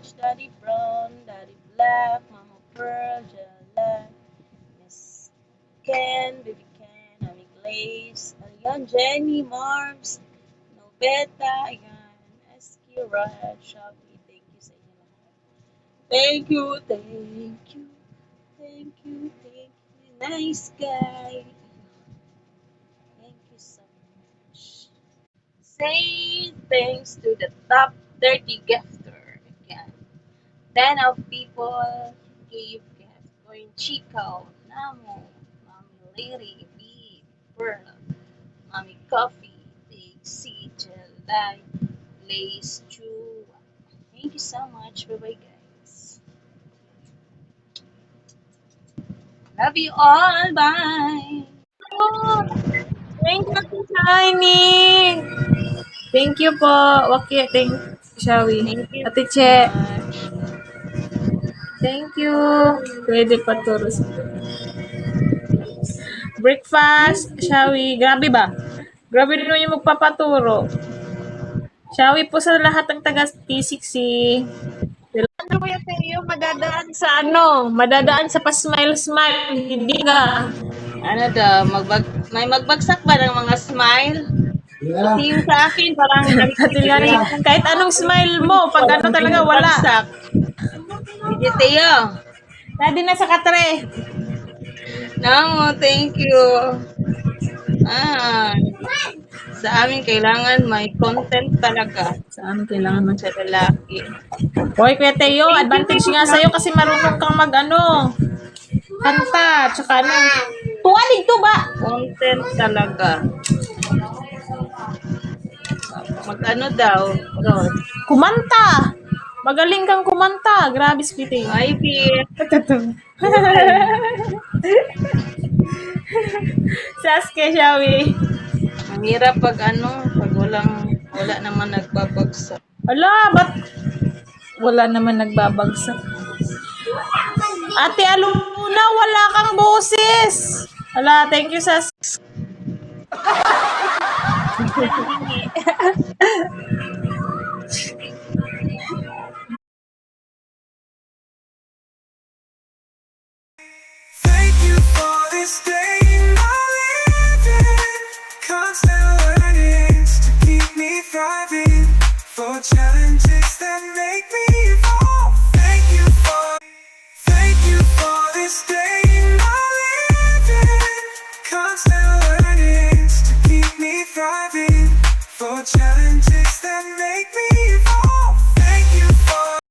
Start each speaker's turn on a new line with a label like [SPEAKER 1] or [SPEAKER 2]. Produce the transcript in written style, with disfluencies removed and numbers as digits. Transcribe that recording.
[SPEAKER 1] much, Daddy Brown, Daddy Black, Mama Pearl, Jala, Miss Ken, Baby Ken, Ami Glaze, ayan, Jenny, Marbs, Nobeta, ayan, SQ, Raj, Shabby, thank you sa inyo lahat. Thank you, thank you, thank you, thank you, nice guy. Thank you so much. Say thanks to the top 30 gifter. Again, 10 of people gave gifts. Going Chico, Namu, Mommy Lady, B, Pearl, Mommy Coffee, Daisy, Jelly, Lace, Chew. Thank you so much. Bye bye, guys. Love you all. Bye.
[SPEAKER 2] Oh, thank you, Shiny. Thank you po. Okay, thank Shawi.
[SPEAKER 1] Thank you
[SPEAKER 2] Ate
[SPEAKER 1] so
[SPEAKER 2] Che,
[SPEAKER 1] much.
[SPEAKER 2] thank you. Pwede pa turo. Breakfast, Shawi. Grabe ba? Grabe rin yung magpapaturo. Shawi po sa lahat ng taga T6. Ano mo yung madadaan sa ano? Madadaan sa pa-smile-smile. Hindi ka.
[SPEAKER 1] Ano daw, may magbagsak ba ng mga smile? Kasi yung sa akin, parang
[SPEAKER 2] Katilari, kahit anong smile mo, pag ano talaga, wala.
[SPEAKER 1] bagsak. Hindi tayo.
[SPEAKER 2] Pwede na sa katre.
[SPEAKER 1] No, thank you. Ah, sa amin kailangan may content talaga
[SPEAKER 2] Saan kailangan man?
[SPEAKER 1] sa lalaki.
[SPEAKER 2] Hoy, Kuya Teo, advantage nga sa'yo kasi marunong kang mag-ano, kanta, tsaka ano. Tuwa dito ba?
[SPEAKER 1] Content talaga. Mag-ano daw, Rod?
[SPEAKER 2] Kumanta! Magaling kang kumanta. Grabe, Sweetie.
[SPEAKER 1] Ivy,
[SPEAKER 2] Sasuke, Shawi.
[SPEAKER 1] mahirap pag pag wala naman nagbabagsak.
[SPEAKER 2] Ala, ba't wala naman nagbabagsak? Ate Aluna, wala kang boses. Ala, thank you, Sasuke.
[SPEAKER 3] Thank you for this day I live in. Constant learnings to keep me thriving. For challenges that make me evolve. Thank you for this day I live in. Constant learnings to keep me thriving. For challenges